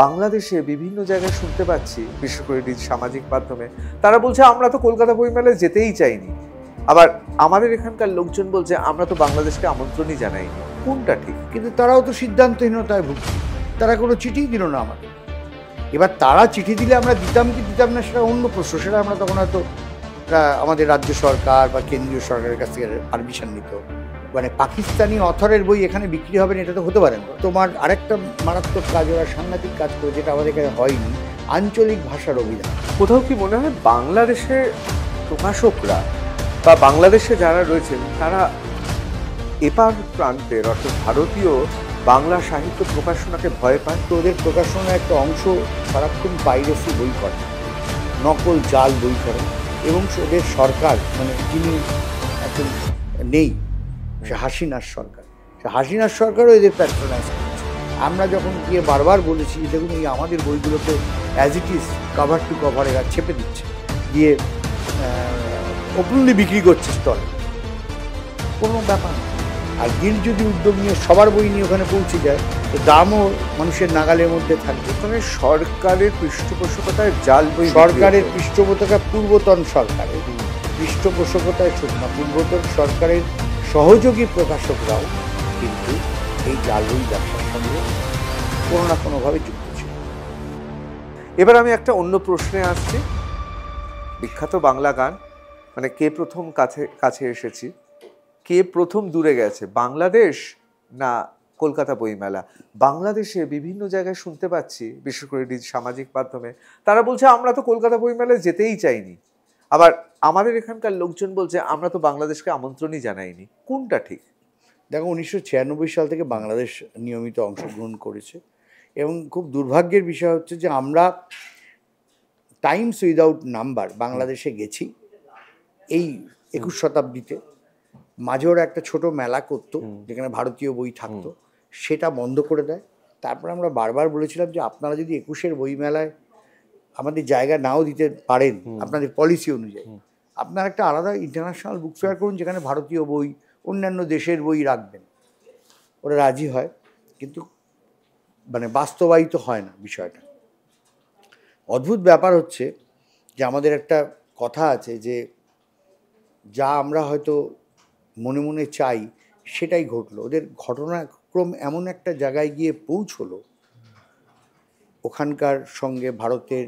বাংলাদেশে বিভিন্ন জায়গায় শুনতে পাচ্ছি, বিশেষ করে সামাজিক মাধ্যমে তারা বলছে আমরা তো কলকাতা বইমেলায় যেতেই চাইনি। আবার আমাদের এখানকার লোকজন বলছে আমরা তো বাংলাদেশকে আমন্ত্রণই জানাইনি। কোনটা ঠিক? কিন্তু তারাও তো সিদ্ধান্তহীনতায় ভুগছে। তারা কোনো চিঠিই দিল না আমাদের। এবার তারা চিঠি দিলে আমরা দিতাম কি দিতাম না সেটা অন্য প্রশ্ন। সেটা আমরা তখন হয়তো আমাদের রাজ্য সরকার বা কেন্দ্রীয় সরকারের কাছ থেকে পারমিশন নিত। মানে পাকিস্তানি অথরের বই এখানে বিক্রি হবে না, এটা তো হতে পারে না। তোমার আরেকটা মারাত্মক কাজ, ওরা সাংঘাতিক কাজ করে, যেটা আমাদের এখানে হয়নি, আঞ্চলিক ভাষার অভিধান। কোথাও কি মনে হয় বাংলাদেশে প্রকাশকরা বা বাংলাদেশে যারা রয়েছেন তারা এপার প্রান্তের অর্থাৎ ভারতীয় বাংলা সাহিত্য প্রকাশনাকে ভয় পায়? তো ওদের প্রকাশনার একটা অংশ সারাক্ষণ পাইরেসি বই করে, নকল জাল বই করে, এবং ওদের সরকার, মানে যিনি এখন নেই, সে হাসিনার সরকার, সে হাসিনার সরকারও এদের প্যাট্রোনাইজ করছে। আমরা যখন গিয়ে বারবার বলেছি দেখুন এই আমাদের বইগুলোকে as it is cover to cover এরা ছেপে দিচ্ছে, দিয়ে ওপেনলি বিক্রি করছে স্টলে, কোনো ব্যাপার না। আর গিল্ড যদি উদ্যোগ নিয়ে সবার বই নিয়ে ওখানে পৌঁছে যায়, তো দামও মানুষের নাগালের মধ্যে থাকবে। মানে সরকারের পৃষ্ঠপোষকতায় জাল বই, সরকারের পৃষ্ঠপোষকতা, পূর্বতন সরকারের পৃষ্ঠপোষকতায় শুধু না, পূর্বতন সরকারের সহযোগী প্রকাশকরাও কিন্তু এই জাল বই ব্যবসার সঙ্গে কোনো না কোনোভাবে যুক্ত ছিল। এবার আমি একটা অন্য প্রশ্নে আসছি। বিখ্যাত বাংলা গান, মানে কে প্রথম কাছে কাছে এসেছি, কে প্রথম দূরে গেছে, বাংলাদেশ না কলকাতা বইমেলা? বাংলাদেশে বিভিন্ন জায়গায় শুনতে পাচ্ছি, বিশেষ করে সামাজিক মাধ্যমে তারা বলছে আমরা তো কলকাতা বইমেলায় যেতেই চাইনি। আবার আমাদের এখানকার লোকজন বলছে আমরা তো বাংলাদেশকে আমন্ত্রণই জানাইনি। কোনটা ঠিক? দেখো, 1996 সাল থেকে বাংলাদেশ নিয়মিত অংশগ্রহণ করেছে, এবং খুব দুর্ভাগ্যের বিষয় হচ্ছে যে আমরা টাইমস উইদাউট নাম্বার বাংলাদেশে গেছি এই 21 শতাব্দীতে। মাঝে ওরা একটা ছোট মেলা করতো যেখানে ভারতীয় বই থাকতো, সেটা বন্ধ করে দেয়। তারপর আমরা বারবার বলেছিলাম যে আপনারা যদি 21-এর বই মেলায় আমাদের জায়গা নাও দিতে পারেন আপনাদের পলিসি অনুযায়ী, আপনারা একটা আলাদা ইন্টারন্যাশনাল বুক ফেয়ার করুন যেখানে ভারতীয় বই, অন্যান্য দেশের বই রাখবেন। ওরা রাজি হয়, কিন্তু মানে বাস্তবায়িত হয় না বিষয়টা। অদ্ভুত ব্যাপার হচ্ছে যে আমাদের একটা কথা আছে যে যা আমরা হয়তো মনে মনে চাই সেটাই ঘটলো। ওদের ঘটনাক্রম এমন একটা জায়গায় গিয়ে পৌঁছলো, ওখানকার সঙ্গে ভারতের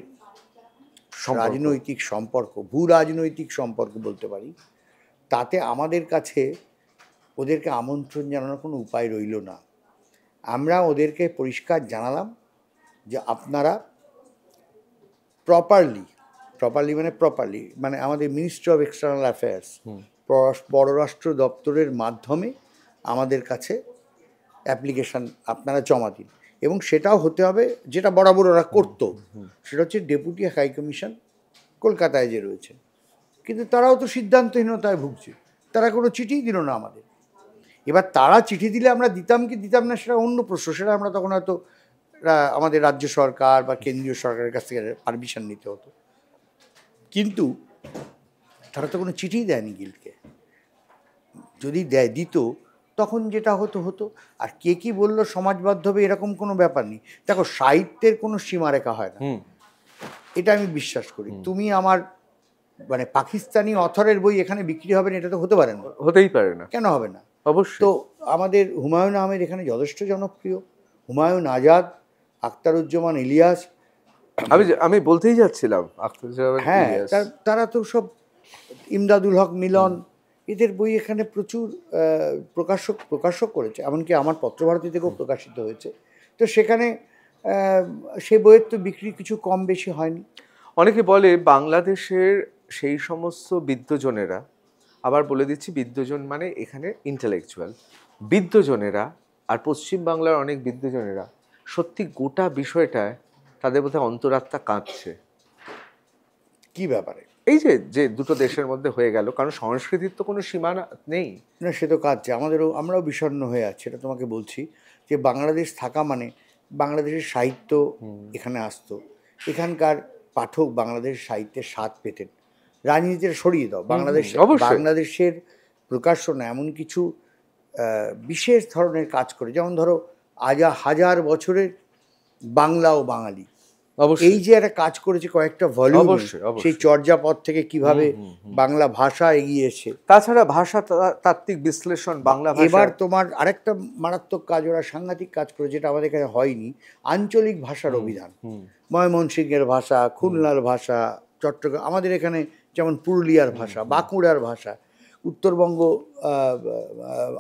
রাজনৈতিক সম্পর্ক, ভূ রাজনৈতিক সম্পর্ক বলতে পারি, তাতে আমাদের কাছে ওদেরকে আমন্ত্রণ জানানোর কোনো উপায় রইল না। আমরা ওদেরকে পরিষ্কার জানালাম যে আপনারা প্রপারলি মানে আমাদের মিনিস্ট্রি অফ এক্সটার্নাল অ্যাফেয়ার্স, পররাষ্ট্র দপ্তরের মাধ্যমে আমাদের কাছে অ্যাপ্লিকেশান আপনারা জমা দিন, এবং সেটাও হতে হবে যেটা বরাবর ওরা করতো, সেটা হচ্ছে ডেপুটি হাই কমিশন কলকাতায় যে রয়েছে। কিন্তু তারাও তো সিদ্ধান্তহীনতায় ভুগছে। তারা কোনো চিঠিই দিল না আমাদের। এবার তারা চিঠি দিলে আমরা দিতাম কি দিতাম না সেটা অন্য প্রশ্ন। সেটা আমরা তখন হয়তো আমাদের রাজ্য সরকার বা কেন্দ্রীয় সরকারের কাছ থেকে পারমিশন নিতে হতো। কিন্তু তারা তো কোনো চিঠিই দেয়নি গিল্ডকে। যদি দিত তখন যেটা হতো। আর কে কি বললো সমাজবাদ হবে এরকম কোনো ব্যাপার নেই। দেখো, সাহিত্যের কোনো সীমারেখা হয় না, এটা আমি বিশ্বাস করি। তুমি আমার মানে পাকিস্তানি অথরের বই এখানে বিক্রি হবে না, এটা তো হতে পারে না। হতেই পারে না। কেন হবে না? অবশ্যই। তো আমাদের হুমায়ুন আহমেদ এখানে যথেষ্ট জনপ্রিয়, হুমায়ুন আজাদ, আখতারুজ্জামান ইলিয়াস, আমি বলতেই যাচ্ছিলাম হ্যাঁ, তারা তো সব, ইমদাদুল হক মিলন, এদের বই এখানে প্রচুর প্রকাশক করেছে। এমনকি আমার পত্রভারতী থেকেও প্রকাশিত হয়েছে। তো সেখানে সেই বইয়ের তো বিক্রি কিছু কম বেশি হয়নি। অনেকে বলে বাংলাদেশের সেই সমস্ত বিদ্বজনেরা, আবার বলে দিচ্ছি বিদ্বজন মানে এখানে ইন্টেলেকচুয়াল বিদ্বজনেরা, আর পশ্চিমবাংলার অনেক বিদ্বজনেরা সত্যি গোটা বিষয়টায় তাদের বোধহয় অন্তরাত্মা কাঁদছে। কি ব্যাপারে? এই যে দুটো দেশের মধ্যে হয়ে গেল, কারণ সংস্কৃতির তো কোনো সীমানা নেই না, সে তো কাঁদছে। আমরাও বিষণ্ণ হয়ে আছি, এটা তোমাকে বলছি। যে বাংলাদেশ থাকা মানে বাংলাদেশের সাহিত্য এখানে আসতো, এখানকার পাঠক বাংলাদেশের সাহিত্যের স্বাদ পেতেন। রাজনীতিটা সরিয়ে দাও, বাংলাদেশের প্রকাশনা এমন কিছু বিশেষ ধরনের কাজ করে, যেমন ধরো হাজার বছরের বাংলা ও বাঙালি, অবশ্যই এই যে একটা কাজ করেছে কয়েকটা ভলিউম, অবশ্যই, অবশ্যই। সেই চর্যাপদ থেকে কিভাবে বাংলা ভাষা এগিয়েছে। তাছাড়া ভাষা তাত্ত্বিক বিশ্লেষণ বাংলা ভাষা। এবার তোমার আরেকটা মারাত্মক কাজ, ওরা সাংঘাতিক কাজ করে, যেটা আমাদের এখানে হয়নি, আঞ্চলিক ভাষার অভিধান। ময়মনসিংহের ভাষা, খুলনার ভাষা, চট্টগ্রাম, আমাদের এখানে যেমন পুরুলিয়ার ভাষা, বাঁকুড়ার ভাষা, উত্তরবঙ্গ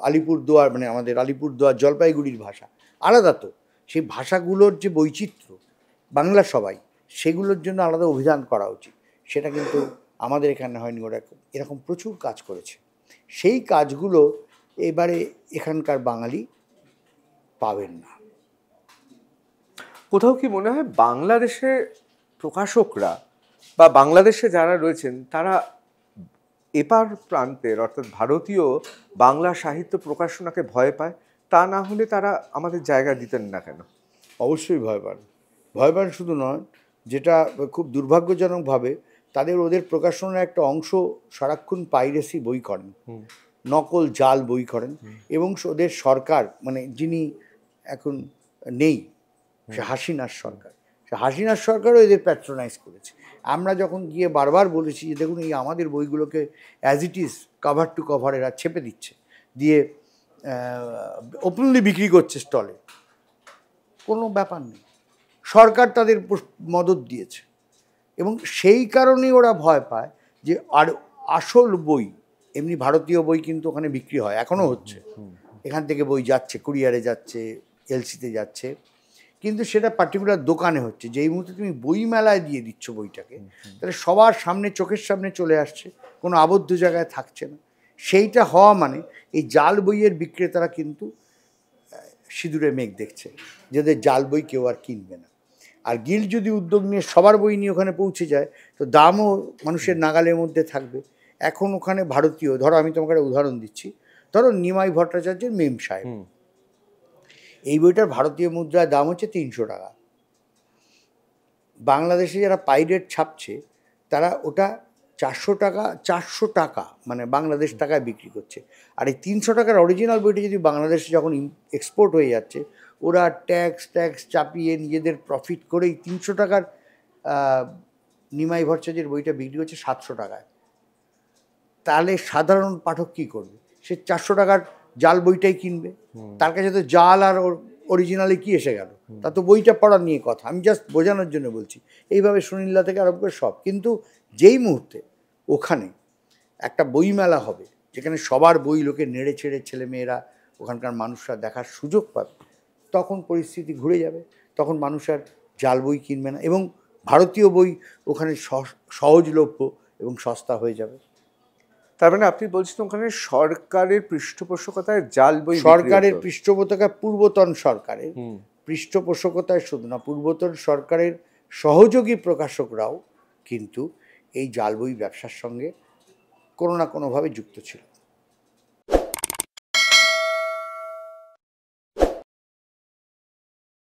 আলিপুরদুয়ার, মানে আমাদের আলিপুরদুয়ার জলপাইগুড়ির ভাষা আলাদা। তো সেই ভাষাগুলোর যে বৈচিত্র্য, বাংলা সবাই, সেগুলোর জন্য আলাদা অভিধান করা উচিত। সেটা কিন্তু আমাদের এখানে হয়নি। ওরা এরকম প্রচুর কাজ করেছে। সেই কাজগুলো এবারে এখানকার বাঙালি পাবেন না। কোথাও কি মনে হয় বাংলাদেশে প্রকাশকরা বা বাংলাদেশে যারা রয়েছেন তারা এপার প্রান্তের অর্থাৎ ভারতীয় বাংলা সাহিত্য প্রকাশনাকে ভয় পায়? তা না হলে তারা আমাদের জায়গা দিতেন না কেন? অবশ্যই ভয় পান। ভয় পান শুধু নয়, যেটা খুব দুর্ভাগ্যজনকভাবে ওদের প্রকাশনার একটা অংশ সারাক্ষণ পাইরেসি বই করেন, নকল জাল বই করেন, এবং ওদের সরকার, মানে যিনি এখন নেই, সে হাসিনার সরকার, সে হাসিনার সরকারও এদের প্যাট্রোনাইজ করেছে। আমরা যখন গিয়ে বারবার বলেছি যে দেখুন, এই আমাদের বইগুলোকে as it is cover to cover এরা ছেপে দিচ্ছে, দিয়ে ওপেনলি বিক্রি করছে স্টলে, কোনো ব্যাপার নেই, সরকার তাদের মদত দিয়েছে। এবং সেই কারণেই ওরা ভয় পায় যে আর আসল বই, এমনি ভারতীয় বই কিন্তু ওখানে বিক্রি হয়, এখনও হচ্ছে, এখান থেকে বই যাচ্ছে, কুরিয়ারে যাচ্ছে, এলসিতে যাচ্ছে, কিন্তু সেটা পার্টিকুলার দোকানে হচ্ছে। যেই মুহূর্তে তুমি বই মেলায় দিয়ে দিচ্ছ বইটাকে, তাহলে সবার সামনে, চোখের সামনে চলে আসছে, কোনো আবদ্ধ জায়গায় থাকছে না। সেইটা হওয়া মানে এই জাল বইয়ের বিক্রেতারা কিন্তু সিঁদুরে মেঘ দেখছে, যাদের জাল বই কেউ আর কিনবে না। আর গিল্ড যদি উদ্যোগ নিয়ে সবার বই নিয়ে ওখানে পৌঁছে যায়, তো দামও মানুষের নাগালের মধ্যে থাকবে। এখন ওখানে ভারতীয়, ধরো আমি তোমাকে একটা উদাহরণ দিচ্ছি, ধরো নিমাই ভট্টাচার্যের মেম সাহেব, এই বইটার ভারতীয় মুদ্রার দাম হচ্ছে 300 টাকা। বাংলাদেশে যারা পাইরেট ছাপছে তারা ওটা 400 টাকা মানে বাংলাদেশ টাকায় বিক্রি করছে। আর এই 300 টাকার অরিজিনাল বইটা যদি বাংলাদেশে যখন এক্সপোর্ট হয়ে যাচ্ছে, ওরা ট্যাক্স চাপিয়ে নিজেদের প্রফিট করেই 300 টাকার নিমাই ভট্টাচার্যের বইটা বিক্রি করছে 700 টাকায়। তাহলে সাধারণ পাঠক কী করবে? সে 400 টাকার জাল বইটাই কিনবে। তার কাছে তো জাল আর অরিজিনালে কি এসে গেল? তা তো বইটা পড়ার নিয়ে কথা, আমি জাস্ট বোঝানোর জন্য বলছি। এইভাবে সুনীল্লা থেকে আরম্ভ করে সব। কিন্তু যেই মুহূর্তে ওখানে একটা বইমেলা হবে, যেখানে সবার বই লোকে নেড়ে ছেড়ে ছেলেমেয়েরা, ওখানকার মানুষরা দেখার সুযোগ পাবে, তখন পরিস্থিতি ঘুরে যাবে। তখন মানুষ আর জাল বই কিনবে না, এবং ভারতীয় বই ওখানে সহজলভ্য এবং সস্তা হয়ে যাবে। তার মানে আপনি বলছেন ওখানে সরকারের পৃষ্ঠপোষকতায় জাল বই, সরকারের পৃষ্ঠপোষকতা, পূর্বতন সরকারের পৃষ্ঠপোষকতায় শুধু না, পূর্বতন সরকারের সহযোগী প্রকাশকরাও কিন্তু এই জাল বই ব্যবসার সঙ্গে কোনো না কোনোভাবে যুক্ত ছিল।